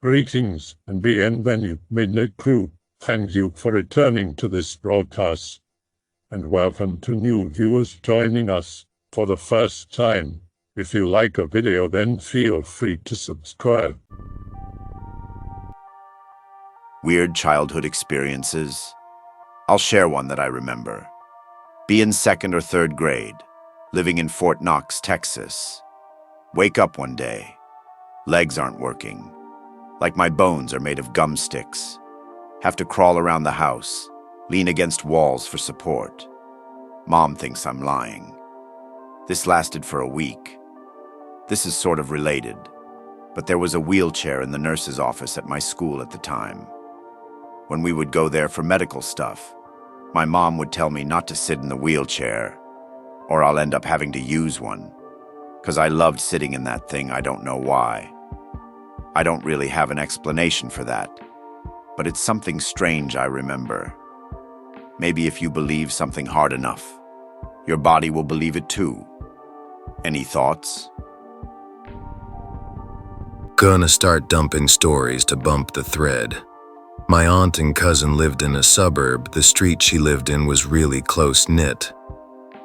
Greetings and bienvenue, Midnight Crew. Thank you for returning to this broadcast, and welcome to new viewers joining us for the first time. If you like a video, then feel free to subscribe. Weird childhood experiences. I'll share one that I remember. Be in 2nd or 3rd grade, living in Fort Knox, Texas. Wake up one day. Legs aren't working. Like my bones are made of gum sticks. Have to crawl around the house, lean against walls for support. Mom thinks I'm lying. This lasted for a week. This is sort of related, but there was a wheelchair in the nurse's office at my school at the time. When we would go there for medical stuff, my mom would tell me not to sit in the wheelchair, or I'll end up having to use one. 'Cause I loved sitting in that thing, I don't know why. I don't really have an explanation for that, but it's something strange I remember. Maybe if you believe something hard enough, your body will believe it too. Any thoughts? Gonna start dumping stories to bump the thread. My aunt and cousin lived in a suburb. The street she lived in was really close-knit.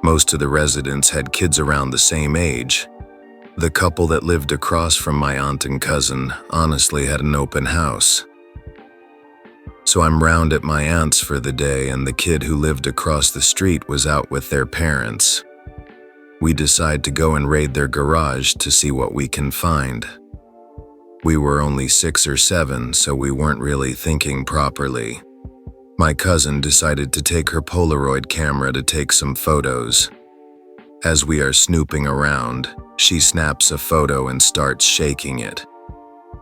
Most of the residents had kids around the same age. The couple that lived across from my aunt and cousin honestly had an open house. So I'm round at my aunt's for the day, and the kid who lived across the street was out with their parents. We decide to go and raid their garage to see what we can find. We were only 6 or 7, so we weren't really thinking properly. My cousin decided to take her Polaroid camera to take some photos. As we are snooping around, she snaps a photo and starts shaking it.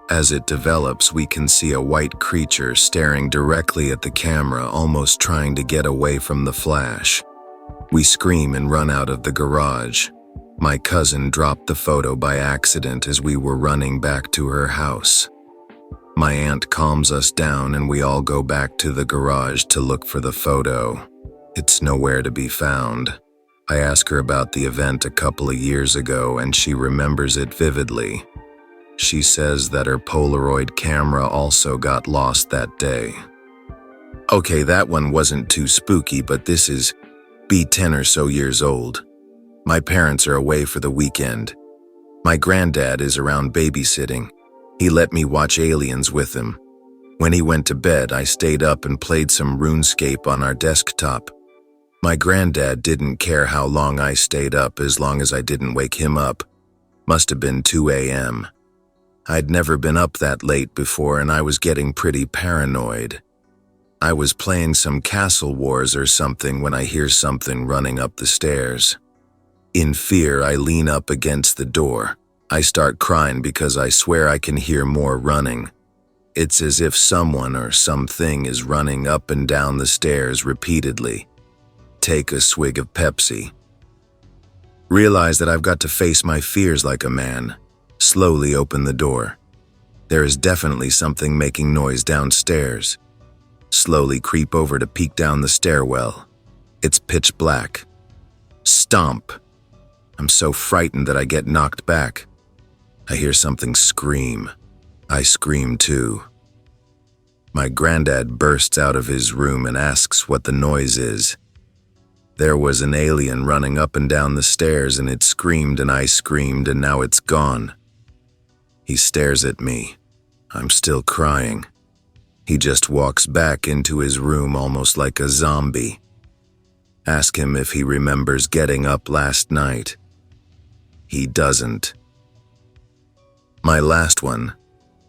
As it develops, we can see a white creature staring directly at the camera, almost trying to get away from the flash. We scream and run out of the garage. My cousin dropped the photo by accident as we were running back to her house. My aunt calms us down and we all go back to the garage to look for the photo. It's nowhere to be found. I ask her about the event a couple of years ago and she remembers it vividly. She says that her Polaroid camera also got lost that day. Okay, that one wasn't too spooky, but this is be 10 or so years old. My parents are away for the weekend. My granddad is around babysitting. He let me watch Aliens with him. When he went to bed, I stayed up and played some RuneScape on our desktop. My granddad didn't care how long I stayed up as long as I didn't wake him up. Must have been 2 a.m. I'd never been up that late before and I was getting pretty paranoid. I was playing some Castle Wars or something when I hear something running up the stairs. In fear, I lean up against the door. I start crying because I swear I can hear more running. It's as if someone or something is running up and down the stairs repeatedly. Take a swig of Pepsi. Realize that I've got to face my fears like a man. Slowly open the door. There is definitely something making noise downstairs. Slowly creep over to peek down the stairwell. It's pitch black. Stomp. I'm so frightened that I get knocked back. I hear something scream. I scream too. My granddad bursts out of his room and asks what the noise is. There was an alien running up and down the stairs and it screamed and I screamed and now it's gone. He stares at me. I'm still crying. He just walks back into his room almost like a zombie. Ask him if he remembers getting up last night. He doesn't. My last one.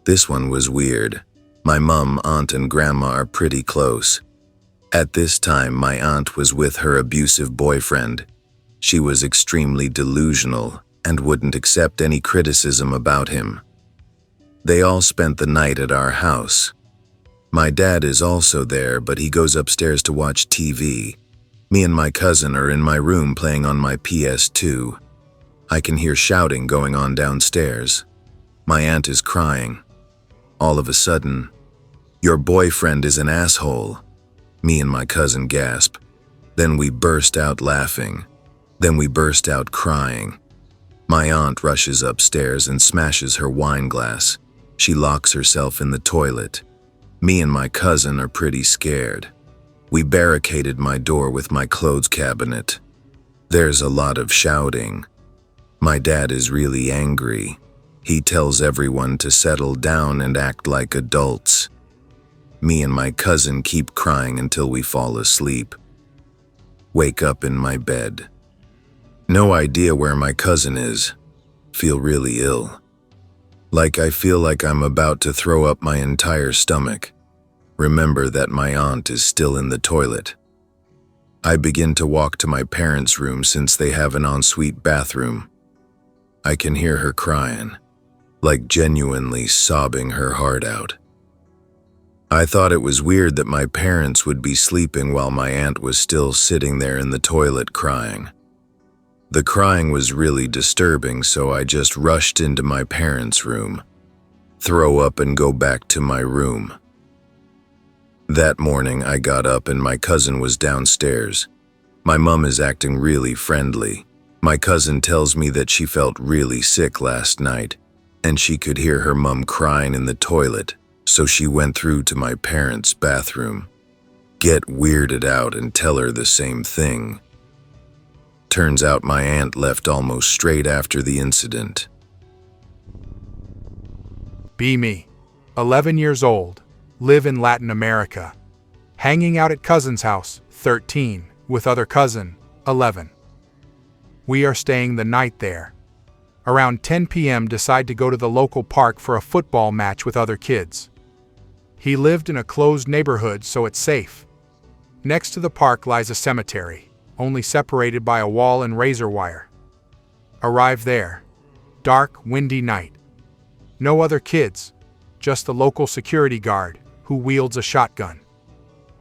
This one was weird. My mom, aunt, and grandma are pretty close. At this time, my aunt was with her abusive boyfriend. She was extremely delusional and wouldn't accept any criticism about him. They all spent the night at our house. My dad is also there, but he goes upstairs to watch TV. Me and my cousin are in my room playing on my PS2. I can hear shouting going on downstairs. My aunt is crying. All of a sudden, "Your boyfriend is an asshole." Me and my cousin gasp. Then we burst out laughing. Then we burst out crying. My aunt rushes upstairs and smashes her wine glass. She locks herself in the toilet. Me and my cousin are pretty scared. We barricaded my door with my clothes cabinet. There's a lot of shouting. My dad is really angry. He tells everyone to settle down and act like adults. Me and my cousin keep crying until we fall asleep. Wake up in my bed. No idea where my cousin is. Feel really ill. Like I feel like I'm about to throw up my entire stomach. Remember that my aunt is still in the toilet. I begin to walk to my parents' room since they have an ensuite bathroom. I can hear her crying, like genuinely sobbing her heart out. I thought it was weird that my parents would be sleeping while my aunt was still sitting there in the toilet crying. The crying was really disturbing, so I just rushed into my parents' room, throw up and go back to my room. That morning I got up and my cousin was downstairs. My mom is acting really friendly. My cousin tells me that she felt really sick last night, and she could hear her mom crying in the toilet, so she went through to my parents' bathroom. Get weirded out and tell her the same thing. Turns out my aunt left almost straight after the incident. Be me, 11 years old, live in Latin America. Hanging out at cousin's house, 13, with other cousin, 11. We are staying the night there. Around 10 p.m. decide to go to the local park for a football match with other kids. He lived in a closed neighborhood, so it's safe. Next to the park lies a cemetery, only separated by a wall and razor wire. Arrive there. Dark, windy night. No other kids, just the local security guard, who wields a shotgun.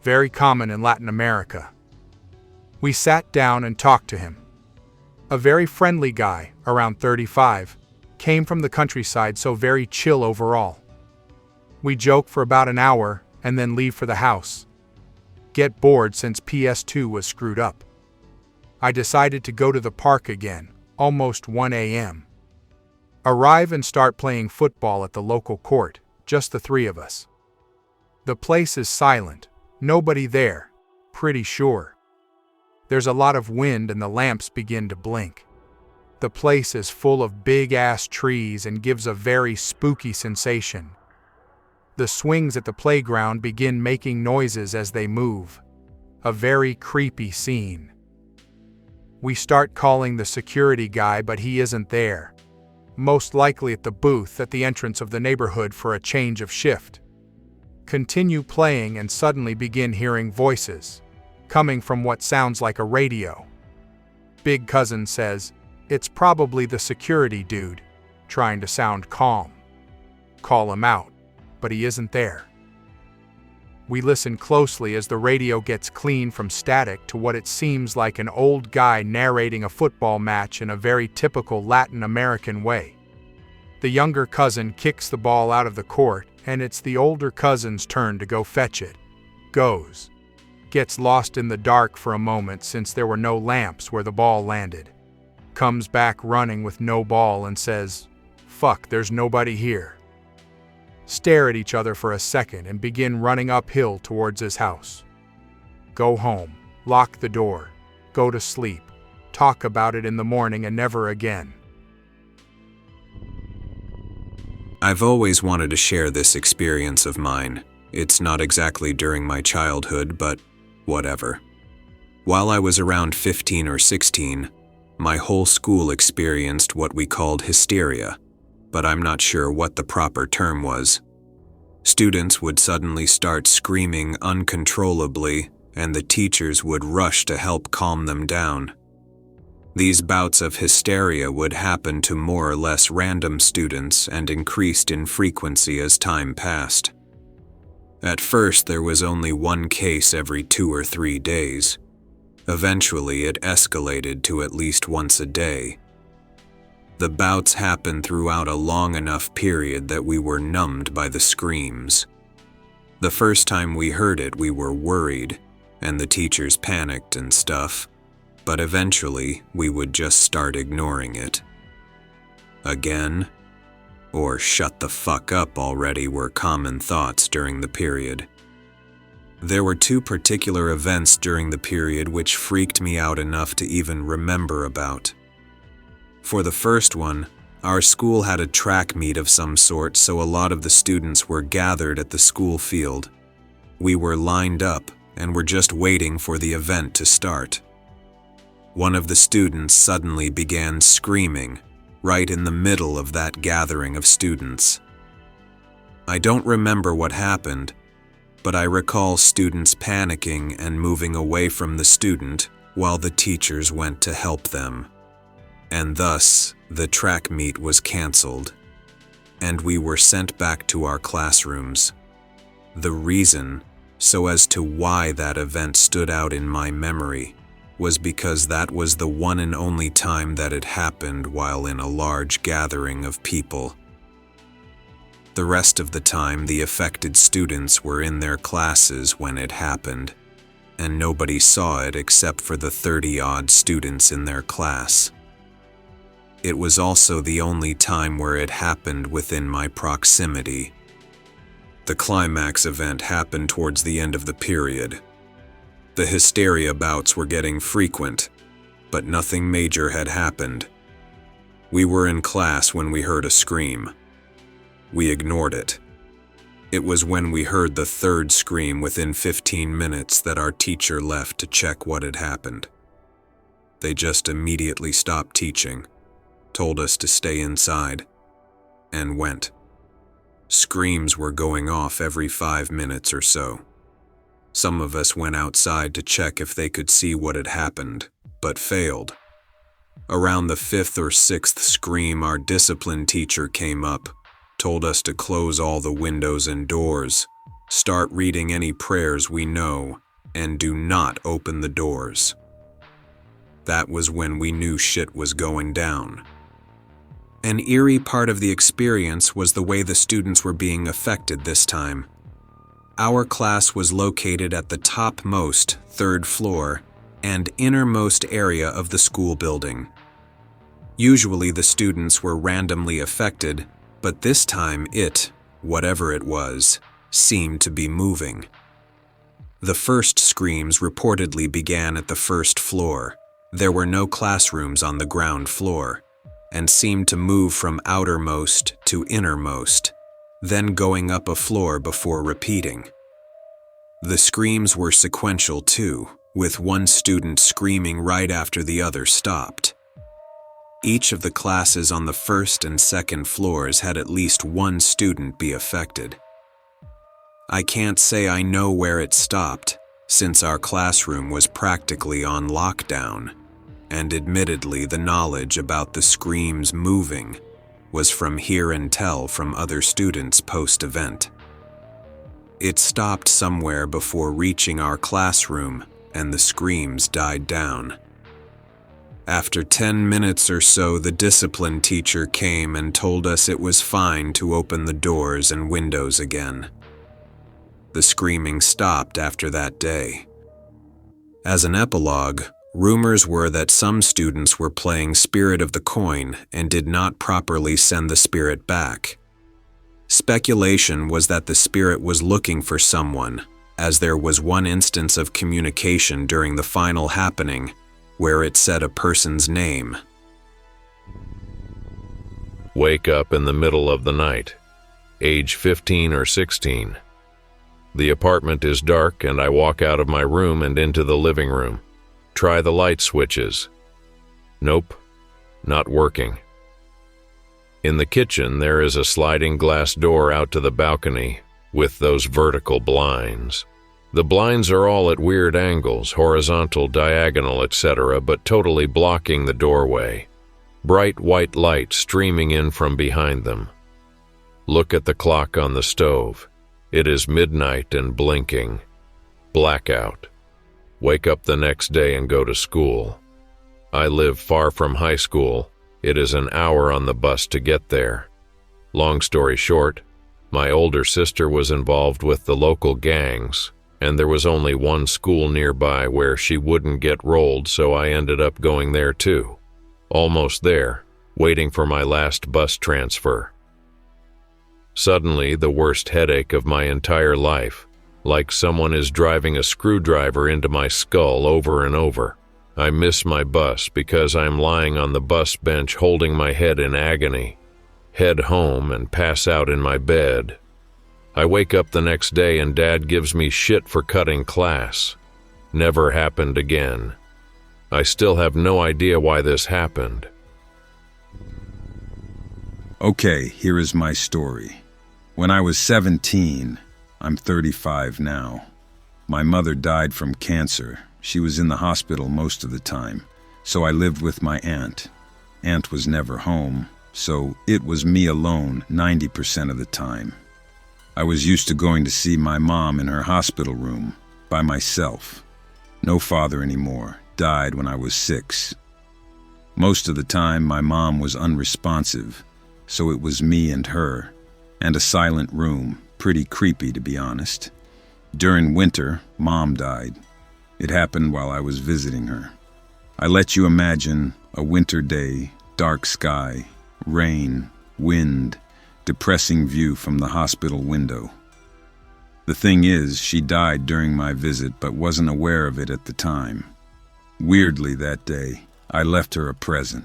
Very common in Latin America. We sat down and talked to him. A very friendly guy, around 35, came from the countryside, so very chill overall. We joke for about an hour and then leave for the house. Get bored since PS2 was screwed up. I decided to go to the park again, almost 1 a.m. Arrive and start playing football at the local court, just the three of us. The place is silent, nobody there, pretty sure. There's a lot of wind and the lamps begin to blink. The place is full of big-ass trees and gives a very spooky sensation. The swings at the playground begin making noises as they move. A very creepy scene. We start calling the security guy, but he isn't there. Most likely at the booth at the entrance of the neighborhood for a change of shift. Continue playing and suddenly begin hearing voices, coming from what sounds like a radio. Big cousin says, "It's probably the security dude," trying to sound calm. Call him out, but he isn't there. We listen closely as the radio gets clean from static to what it seems like an old guy narrating a football match in a very typical Latin American way. The younger cousin kicks the ball out of the court, and it's the older cousin's turn to go fetch it. Goes. Gets lost in the dark for a moment since there were no lamps where the ball landed. Comes back running with no ball and says, "Fuck, there's nobody here." Stare at each other for a second and begin running uphill towards his house. Go home, lock the door, go to sleep, talk about it in the morning and never again. I've always wanted to share this experience of mine. It's not exactly during my childhood, but whatever. While I was around 15 or 16, my whole school experienced what we called hysteria, but I'm not sure what the proper term was. Students would suddenly start screaming uncontrollably, and the teachers would rush to help calm them down. These bouts of hysteria would happen to more or less random students and increased in frequency as time passed. At first, there was only one case every 2 or 3 days. Eventually, it escalated to at least once a day. The bouts happened throughout a long enough period that we were numbed by the screams. The first time we heard it, we were worried, and the teachers panicked and stuff, but eventually we would just start ignoring it. Again, or "shut the fuck up already" were common thoughts during the period. There were two particular events during the period which freaked me out enough to even remember about. For the first one, our school had a track meet of some sort, so a lot of the students were gathered at the school field. We were lined up and were just waiting for the event to start. One of the students suddenly began screaming right in the middle of that gathering of students. I don't remember what happened, but I recall students panicking and moving away from the student while the teachers went to help them. And thus, the track meet was canceled, and we were sent back to our classrooms. The reason, so as to why that event stood out in my memory, was because that was the one and only time that it happened while in a large gathering of people. The rest of the time, the affected students were in their classes when it happened, and nobody saw it except for the 30-odd students in their class. It was also the only time where it happened within my proximity. The climax event happened towards the end of the period. The hysteria bouts were getting frequent, but nothing major had happened. We were in class when we heard a scream. We ignored it. It was when we heard the third scream within 15 minutes that our teacher left to check what had happened. They just immediately stopped teaching, told us to stay inside, and went. Screams were going off every 5 minutes or so. Some of us went outside to check if they could see what had happened, but failed. Around the 5th or 6th scream, our discipline teacher came up, told us to close all the windows and doors, start reading any prayers we know, and do not open the doors. That was when we knew shit was going down. An eerie part of the experience was the way the students were being affected this time. Our class was located at the topmost 3rd floor and innermost area of the school building. Usually the students were randomly affected, but this time it, whatever it was, seemed to be moving. The first screams reportedly began at the 1st floor. There were no classrooms on the ground floor, and seemed to move from outermost to innermost, then going up a floor before repeating. The screams were sequential too, with one student screaming right after the other stopped. Each of the classes on the 1st and 2nd floors had at least one student be affected. I can't say I know where it stopped, since our classroom was practically on lockdown, and admittedly the knowledge about the screams moving was from hear and tell from other students post-event. It stopped somewhere before reaching our classroom, and the screams died down. After 10 minutes or so, the discipline teacher came and told us it was fine to open the doors and windows again. The screaming stopped after that day. As an epilogue, rumors were that some students were playing Spirit of the Coin and did not properly send the spirit back. Speculation was that the spirit was looking for someone, as there was one instance of communication during the final happening where it said a person's name. Wake up in the middle of the night, age 15 or 16. The apartment is dark and I walk out of my room and into the living room. Try the light switches. Nope, not working. In the kitchen, there is a sliding glass door out to the balcony with those vertical blinds. The blinds are all at weird angles, horizontal, diagonal, etc., but totally blocking the doorway. Bright white light streaming in from behind them. Look at the clock on the stove. It is midnight and blinking. Blackout. Wake up the next day and go to school. I live far from high school. It is an hour on the bus to get there. Long story short, my older sister was involved with the local gangs, and there was only one school nearby where she wouldn't get rolled, so I ended up going there too. Almost there, waiting for my last bus transfer. Suddenly, the worst headache of my entire life, like someone is driving a screwdriver into my skull over and over. I miss my bus because I'm lying on the bus bench holding my head in agony. Head home and pass out in my bed. I wake up the next day and Dad gives me shit for cutting class. Never happened again. I still have no idea why this happened. Okay, here is my story. When I was 17, I'm 35 now. My mother died from cancer. She was in the hospital most of the time, so I lived with my aunt. Aunt was never home, so it was me alone 90% of the time. I was used to going to see my mom in her hospital room by myself. No father anymore, died when I was 6. Most of the time, my mom was unresponsive, so it was me and her, and a silent room, pretty creepy to be honest. During winter, Mom died. It happened while I was visiting her. I let you imagine a winter day, dark sky, rain, wind, depressing view from the hospital window. The thing is, she died during my visit but wasn't aware of it at the time. Weirdly that day, I left her a present.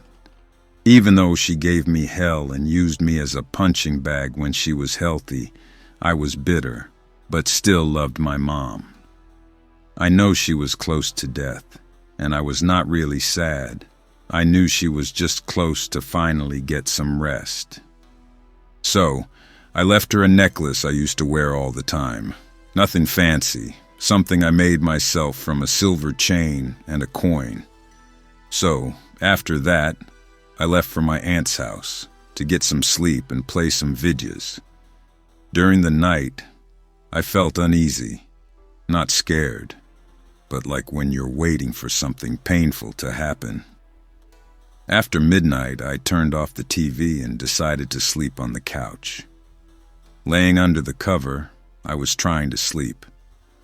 Even though she gave me hell and used me as a punching bag when she was healthy, I was bitter, but still loved my mom. I know she was close to death, and I was not really sad. I knew she was just close to finally get some rest. So, I left her a necklace I used to wear all the time. Nothing fancy, something I made myself from a silver chain and a coin. So, after that, I left for my aunt's house to get some sleep and play some vidya's. During the night, I felt uneasy, not scared, but like when you're waiting for something painful to happen. After midnight, I turned off the TV and decided to sleep on the couch. Laying under the cover, I was trying to sleep,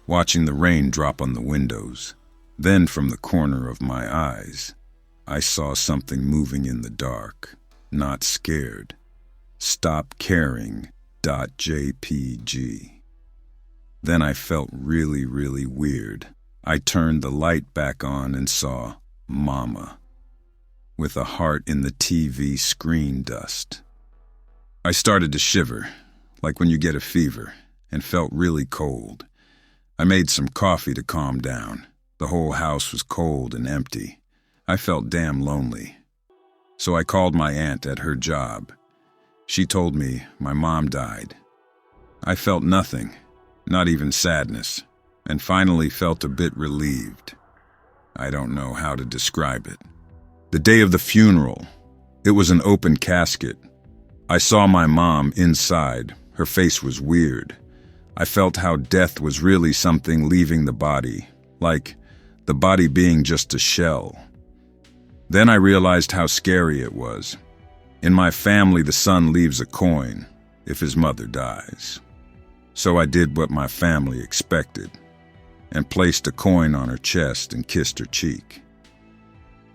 watching the rain drop on the windows. Then from the corner of my eyes, I saw something moving in the dark, not scared. Stop caring. .jpg. Then I felt really, really weird. I turned the light back on and saw Mama, with a heart in the TV screen dust. I started to shiver, like when you get a fever, and felt really cold. I made some coffee to calm down. The whole house was cold and empty. I felt damn lonely. So I called my aunt at her job. She told me my mom died. I felt nothing, not even sadness, and finally felt a bit relieved. I don't know how to describe it. The day of the funeral, it was an open casket. I saw my mom inside. Her face was weird. I felt how death was really something leaving the body, like the body being just a shell. Then I realized how scary it was. In my family, the son leaves a coin if his mother dies. So I did what my family expected and placed a coin on her chest and kissed her cheek.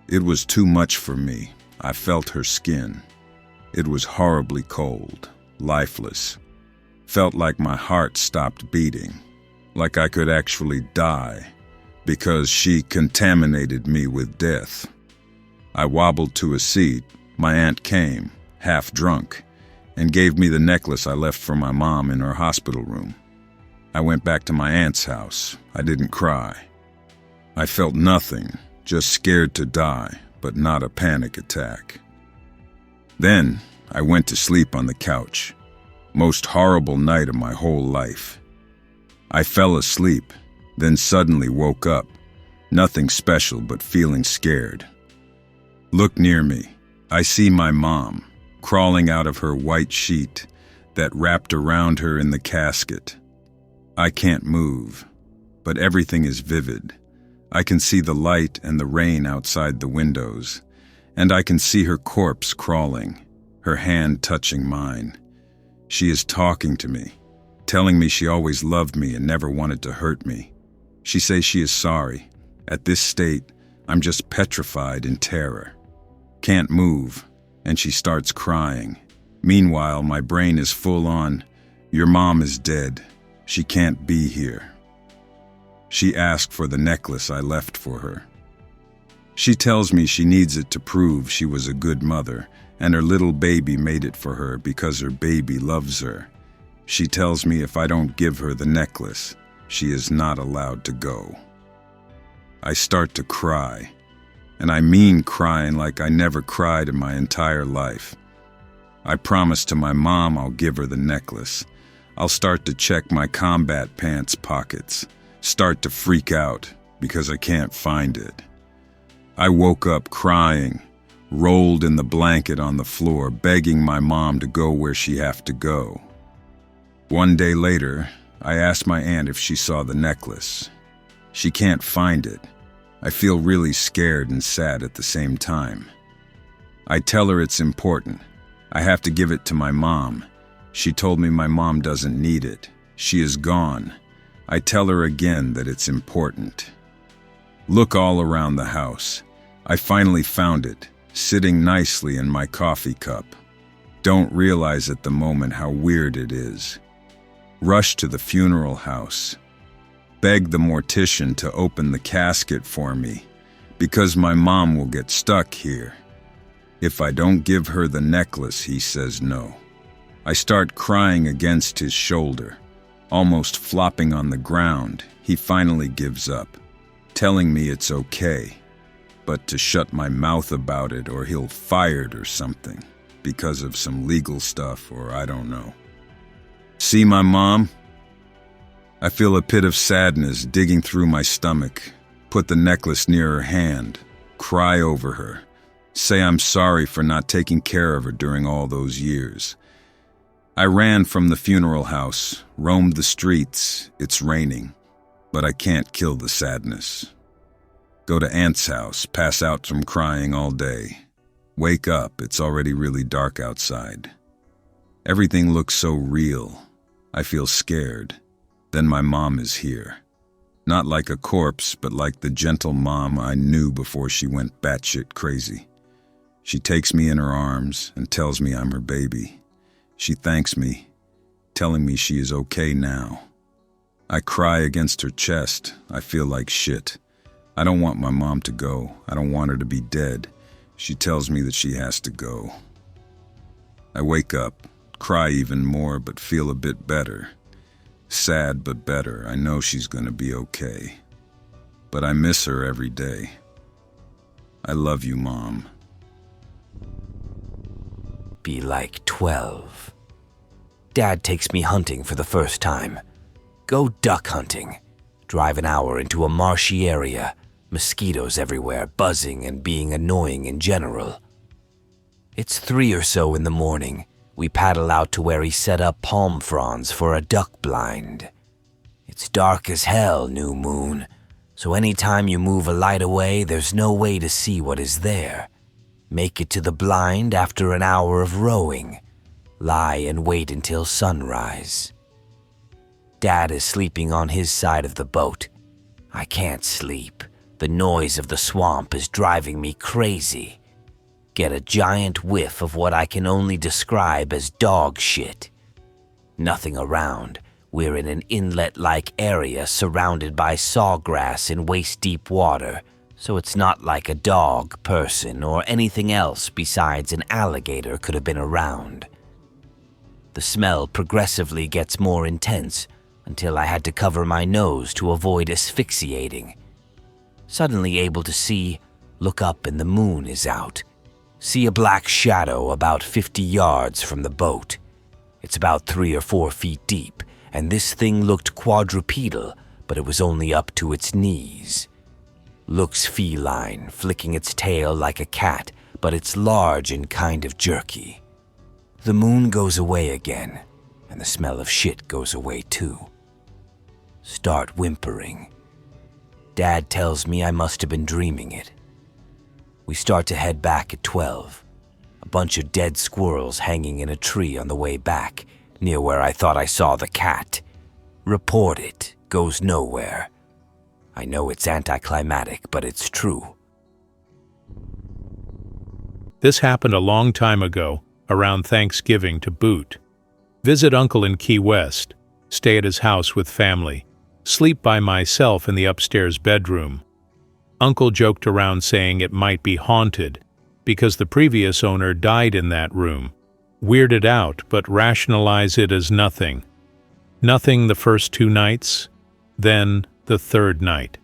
It was too much for me. I felt her skin. It was horribly cold, lifeless. Felt like my heart stopped beating, like I could actually die because she contaminated me with death. I wobbled to a seat. My aunt came, half drunk, and gave me the necklace I left for my mom in her hospital room. I went back to my aunt's house. I didn't cry. I felt nothing, just scared to die, but not a panic attack. Then I went to sleep on the couch. Most horrible night of my whole life. I fell asleep, then suddenly woke up. Nothing special, but feeling scared. Look near me. I see my mom, crawling out of her white sheet that wrapped around her in the casket. I can't move, but everything is vivid. I can see the light and the rain outside the windows, and I can see her corpse crawling, her hand touching mine. She is talking to me, telling me she always loved me and never wanted to hurt me. She says she is sorry. At this state, I'm just petrified in terror. Can't move, and she starts crying. Meanwhile, my brain is full on, Your mom is dead. She can't be here. She asked for the necklace I left for her. She tells me she needs it to prove she was a good mother, and her little baby made it for her because her baby loves her. She tells me if I don't give her the necklace, she is not allowed to go. I start to cry, and I mean crying like I never cried in my entire life. I promise to my mom I'll give her the necklace. I'll start to check my combat pants pockets, start to freak out because I can't find it. I woke up crying, rolled in the blanket on the floor, begging my mom to go where she have to go. One day later, I asked my aunt if she saw the necklace. She can't find it. I feel really scared and sad at the same time. I tell her it's important. I have to give it to my mom. She told me my mom doesn't need it. She is gone. I tell her again that it's important. Look all around the house. I finally found it, sitting nicely in my coffee cup. Don't realize at the moment how weird it is. Rush to the funeral house. Beg the mortician to open the casket for me, because my mom will get stuck here. If I don't give her the necklace, he says no. I start crying against his shoulder, almost flopping on the ground. He finally gives up, telling me it's okay, but to shut my mouth about it or he'll fire it or something, because of some legal stuff or I don't know. See my mom? I feel a pit of sadness digging through my stomach, put the necklace near her hand, cry over her, say I'm sorry for not taking care of her during all those years. I ran from the funeral house, roamed the streets. It's raining, but I can't kill the sadness. Go to Aunt's house, pass out from crying all day. Wake up, it's already really dark outside. Everything looks so real. I feel scared. Then my mom is here. Not like a corpse, but like the gentle mom I knew before she went batshit crazy. She takes me in her arms and tells me I'm her baby. She thanks me, telling me she is okay now. I cry against her chest. I feel like shit. I don't want my mom to go. I don't want her to be dead. She tells me that she has to go. I wake up, cry even more, but feel a bit better. Sad but better. I know she's gonna be okay. But I miss her every day. I love you, Mom. Be like 12. Dad takes me hunting for the first time. Go duck hunting. Drive an hour into a marshy area. Mosquitoes everywhere, buzzing and being annoying in general. It's 3 or so in the morning. We paddle out to where he set up palm fronds for a duck blind. It's dark as hell, new moon, so anytime you move a light away, there's no way to see what is there. Make it to the blind after an hour of rowing. Lie and wait until sunrise. Dad is sleeping on his side of the boat. I can't sleep. The noise of the swamp is driving me crazy. Get a giant whiff of what I can only describe as dog shit. Nothing around. We're in an inlet-like area surrounded by sawgrass in waist-deep water, so it's not like a dog, person, or anything else besides an alligator could have been around. The smell progressively gets more intense until I had to cover my nose to avoid asphyxiating. Suddenly able to see, look up and the moon is out. See a black shadow about 50 yards from the boat. It's about 3 or 4 feet deep, and this thing looked quadrupedal, but it was only up to its knees. Looks feline, flicking its tail like a cat, but it's large and kind of jerky. The moon goes away again, and the smell of shit goes away too. Start whimpering. Dad tells me I must have been dreaming it. We start to head back at 12. A bunch of dead squirrels hanging in a tree on the way back, near where I thought I saw the cat. Report it. Goes nowhere. I know it's anticlimactic, but it's true. This happened a long time ago, around Thanksgiving to boot. Visit uncle in Key West, stay at his house with family, sleep by myself in the upstairs bedroom. Uncle joked around saying it might be haunted because the previous owner died in that room. Weirded out, but rationalize it as nothing. Nothing the first 2 nights, then the 3rd night.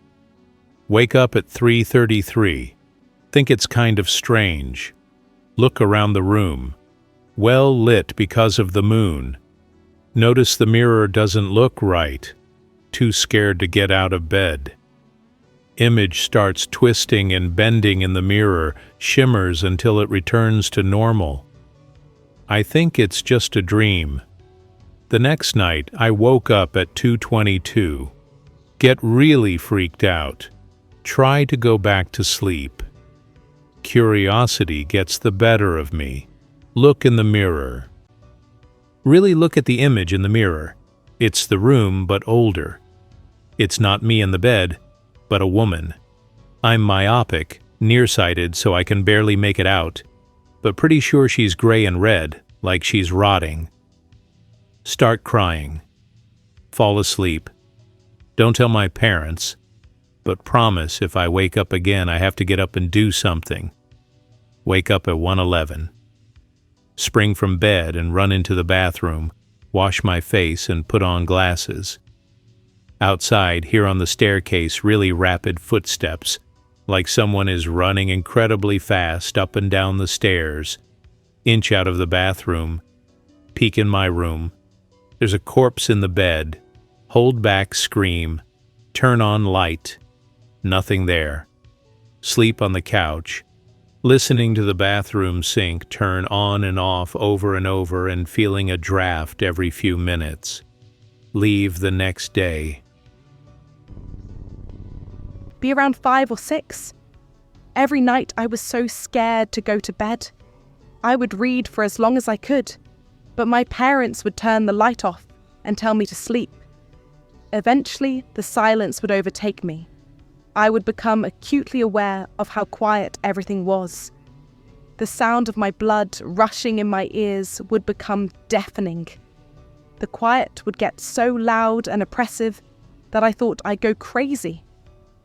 Wake up at 3:33. Think it's kind of strange. Look around the room. Well lit because of the moon. Notice the mirror doesn't look right. Too scared to get out of bed. Image starts twisting and bending in the mirror, shimmers until it returns to normal. I think it's just a dream. The next night, I woke up at 2:22. Get really freaked out. Try to go back to sleep. Curiosity gets the better of me. Look in the mirror. Really look at the image in the mirror. It's the room, but older. It's not me in the bed, but a woman. I'm myopic, nearsighted, so I can barely make it out, but pretty sure she's gray and red, like she's rotting. Start crying. Fall asleep. Don't tell my parents, but promise if I wake up again I have to get up and do something. Wake up at 1:11. Spring from bed and run into the bathroom, wash my face and put on glasses. Outside, hear on the staircase really rapid footsteps, like someone is running incredibly fast up and down the stairs. Inch out of the bathroom, peek in my room. There's a corpse in the bed. Hold back, scream. Turn on light. Nothing there. Sleep on the couch. Listening to the bathroom sink turn on and off over and over and feeling a draft every few minutes. Leave the next day. Be around 5 or 6. Every night I was so scared to go to bed. I would read for as long as I could, but my parents would turn the light off and tell me to sleep. Eventually, the silence would overtake me. I would become acutely aware of how quiet everything was. The sound of my blood rushing in my ears would become deafening. The quiet would get so loud and oppressive that I thought I'd go crazy.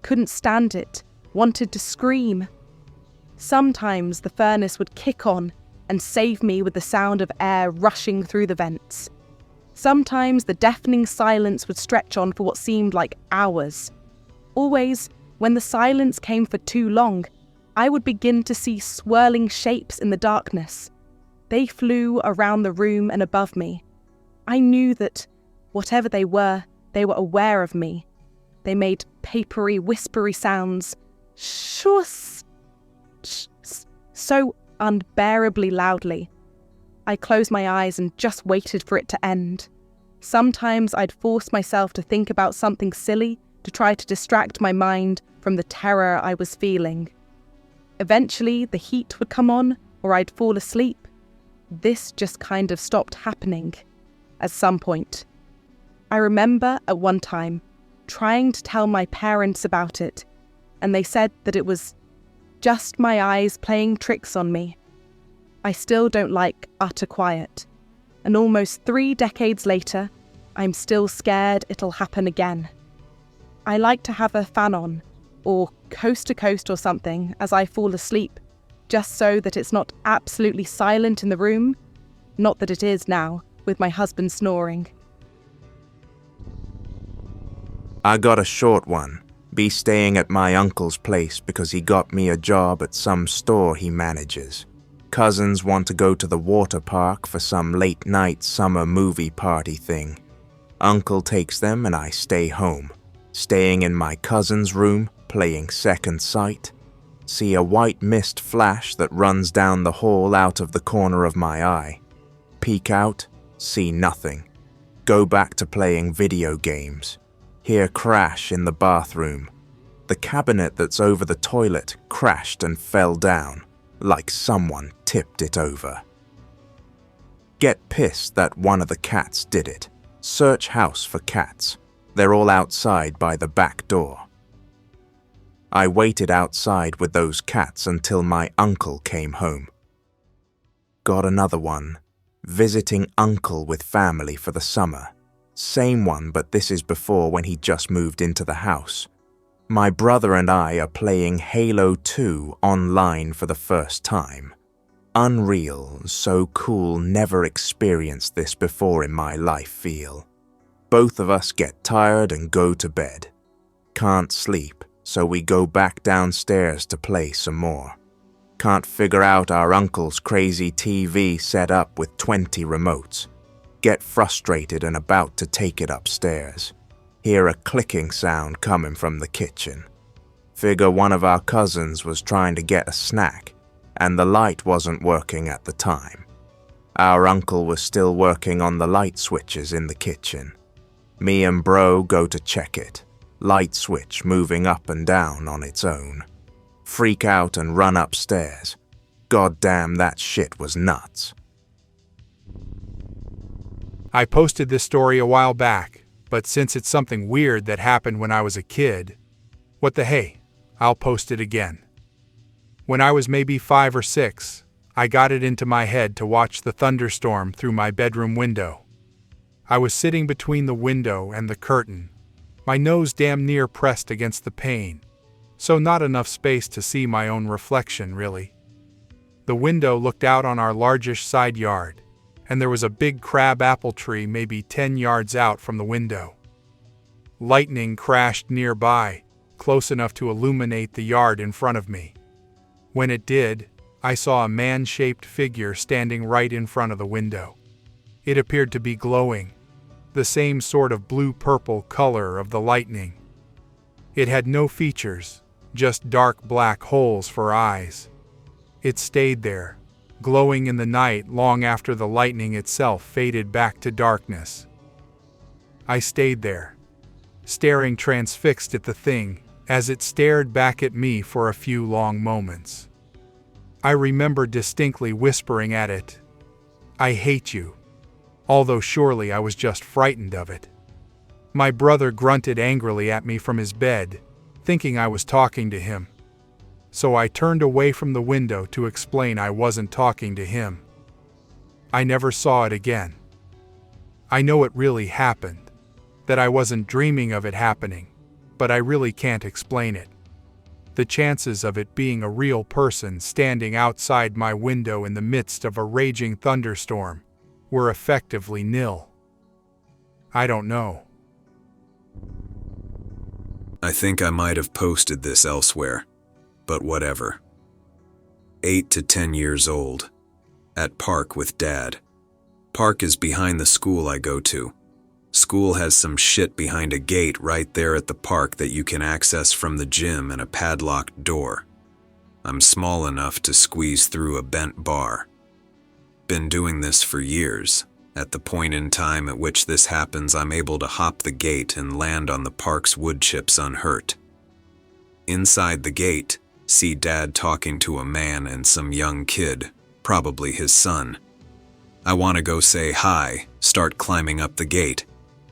Couldn't stand it, wanted to scream. Sometimes the furnace would kick on and save me with the sound of air rushing through the vents. Sometimes the deafening silence would stretch on for what seemed like hours. Always, when the silence came for too long, I would begin to see swirling shapes in the darkness. They flew around the room and above me. I knew that, whatever they were aware of me. They made papery, whispery sounds, shush, so unbearably loudly. I closed my eyes and just waited for it to end. Sometimes I'd force myself to think about something silly to try to distract my mind from the terror I was feeling. Eventually, the heat would come on, or I'd fall asleep. This just kind of stopped happening at some point. I remember at one time trying to tell my parents about it, and they said that it was just my eyes playing tricks on me. I still don't like utter quiet, and almost 3 decades later, I'm still scared it'll happen again. I like to have a fan on, or coast to coast or something, as I fall asleep, just so that it's not absolutely silent in the room. Not that it is now, with my husband snoring. I got a short one. Be staying at my uncle's place because he got me a job at some store he manages. Cousins want to go to the water park for some late-night summer movie party thing. Uncle takes them and I stay home. Staying in my cousin's room, playing second sight. See a white mist flash that runs down the hall out of the corner of my eye. Peek out, see nothing. Go back to playing video games. Hear crash in the bathroom. The cabinet that's over the toilet crashed and fell down, like someone tipped it over. Get pissed that one of the cats did it. Search house for cats. They're all outside by the back door. I waited outside with those cats until my uncle came home. Got another one. visiting uncle with family for the summer. Same one, but this is before when he just moved into the house. My brother and I are playing Halo 2 online for the first time. Unreal, so cool, never experienced this before in my life feel. Both of us get tired and go to bed. Can't sleep, so we go back downstairs to play some more. Can't figure out our uncle's crazy TV set up with 20 remotes. Get frustrated and about to take it upstairs. Hear a clicking sound coming from the kitchen. Figure one of our cousins was trying to get a snack, and the light wasn't working at the time. Our uncle was still working on the light switches in the kitchen. Me and bro go to check it. Light switch moving up and down on its own. Freak out and run upstairs. God damn, that shit was nuts. I posted this story a while back, but since it's something weird that happened when I was a kid, what the hey, I'll post it again. When I was maybe 5 or 6, I got it into my head to watch the thunderstorm through my bedroom window. I was sitting between the window and the curtain, my nose damn near pressed against the pane, so not enough space to see my own reflection, really. The window looked out on our largish side yard, and there was a big crab apple tree maybe 10 yards out from the window. Lightning crashed nearby, close enough to illuminate the yard in front of me. When it did, I saw a man-shaped figure standing right in front of the window. It appeared to be glowing, the same sort of blue-purple color of the lightning. It had no features, just dark black holes for eyes. It stayed there, glowing in the night long after the lightning itself faded back to darkness. I stayed there, staring transfixed at the thing as it stared back at me for a few long moments. I remember distinctly whispering at it, "I hate you," although surely I was just frightened of it. My brother grunted angrily at me from his bed, thinking I was talking to him. So I turned away from the window to explain I wasn't talking to him. I never saw it again. I know it really happened, that I wasn't dreaming of it happening, but I really can't explain it. The chances of it being a real person standing outside my window in the midst of a raging thunderstorm were effectively nil. I don't know. I think I might have posted this elsewhere, but whatever. 8 to 10 years old. At park with dad. Park is behind the school I go to. School has some shit behind a gate right there at the park that you can access from the gym and a padlocked door. I'm small enough to squeeze through a bent bar. Been doing this for years. At the point in time at which this happens, I'm able to hop the gate and land on the park's wood chips unhurt. Inside the gate, see dad talking to a man and some young kid, probably his son. I want to go say hi, start climbing up the gate.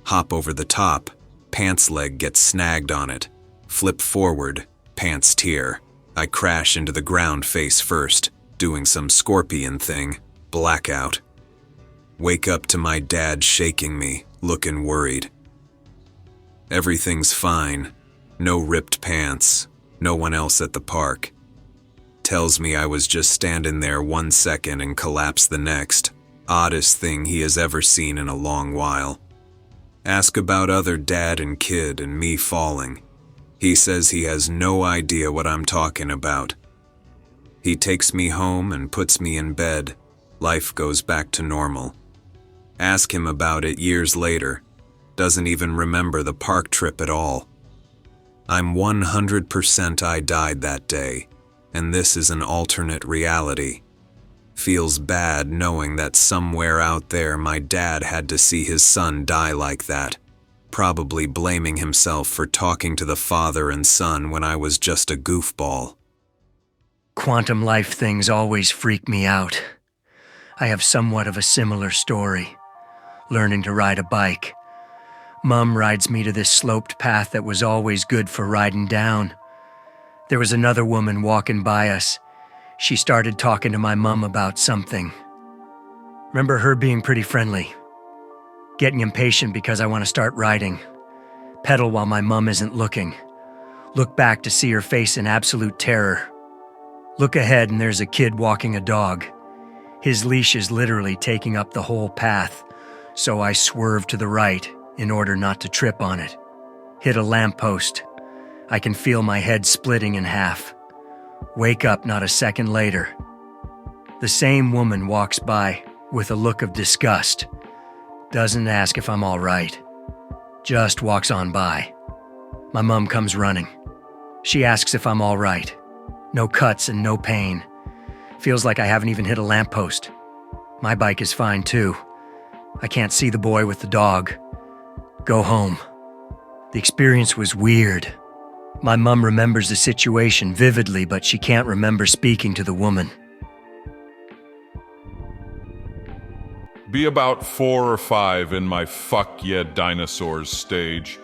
Hop over the top, pants leg gets snagged on it. Flip forward, pants tear. I crash into the ground face first, doing some scorpion thing, blackout. Wake up to my dad shaking me, looking worried. Everything's fine. No ripped pants. No one else at the park. Tells me I was just standing there 1 second and collapsed the next. Oddest thing he has ever seen in a long while. Ask about other dad and kid and me falling. He says he has no idea what I'm talking about. He takes me home and puts me in bed. Life goes back to normal. Ask him about it years later. Doesn't even remember the park trip at all. I'm 100% I died that day, and this is an alternate reality. Feels bad knowing that somewhere out there my dad had to see his son die like that, probably blaming himself for talking to the father and son when I was just a goofball. Quantum life things always freak me out. I have somewhat of a similar story. Learning to ride a bike. Mum rides me to this sloped path that was always good for riding down. There was another woman walking by us. She started talking to my mum about something. Remember her being pretty friendly. Getting impatient because I want to start riding. Pedal while my mum isn't looking. Look back to see her face in absolute terror. Look ahead and there's a kid walking a dog. His leash is literally taking up the whole path, so I swerve to the right in order not to trip on it. Hit a lamppost. I can feel my head splitting in half. Wake up not a second later. The same woman walks by with a look of disgust. Doesn't ask if I'm all right. Just walks on by. My mum comes running. She asks if I'm all right. No cuts and no pain. Feels like I haven't even hit a lamppost. My bike is fine too. I can't see the boy with the dog. Go home. The experience was weird. My mum remembers the situation vividly, but she can't remember speaking to the woman. Be about 4 or 5 in my fuck yeah dinosaurs stage.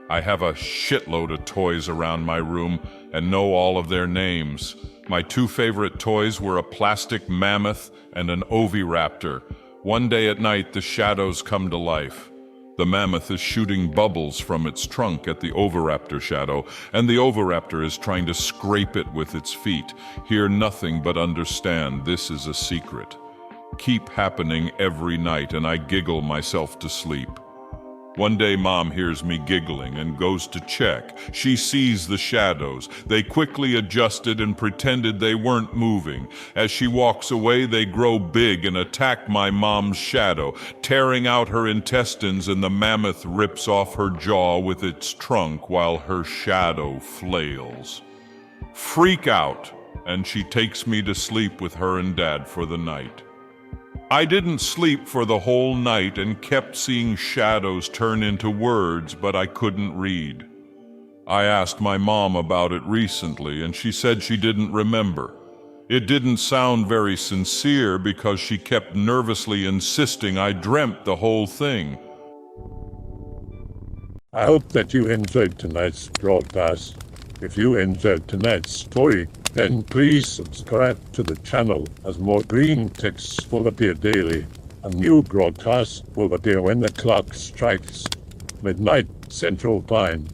I have a shitload of toys around my room and know all of their names. My 2 favorite toys were a plastic mammoth and an oviraptor. One day at night, the shadows come to life. The mammoth is shooting bubbles from its trunk at the oviraptor shadow, and the oviraptor is trying to scrape it with its feet. Hear nothing but understand this is a secret. Keep happening every night, and I giggle myself to sleep. One day Mom hears me giggling and goes to check. She sees the shadows. They quickly adjusted and pretended they weren't moving. As she walks away, they grow big and attack my mom's shadow, tearing out her intestines, and the mammoth rips off her jaw with its trunk while her shadow flails. Freak out, and she takes me to sleep with her and Dad for the night. I didn't sleep for the whole night and kept seeing shadows turn into words, but I couldn't read. I asked my mom about it recently, and she said she didn't remember. It didn't sound very sincere because she kept nervously insisting I dreamt the whole thing. I hope that you enjoyed tonight's broadcast. If you enjoyed tonight's story, then please subscribe to the channel as more Greentext will appear daily. A new broadcast will appear when the clock strikes midnight Central Time.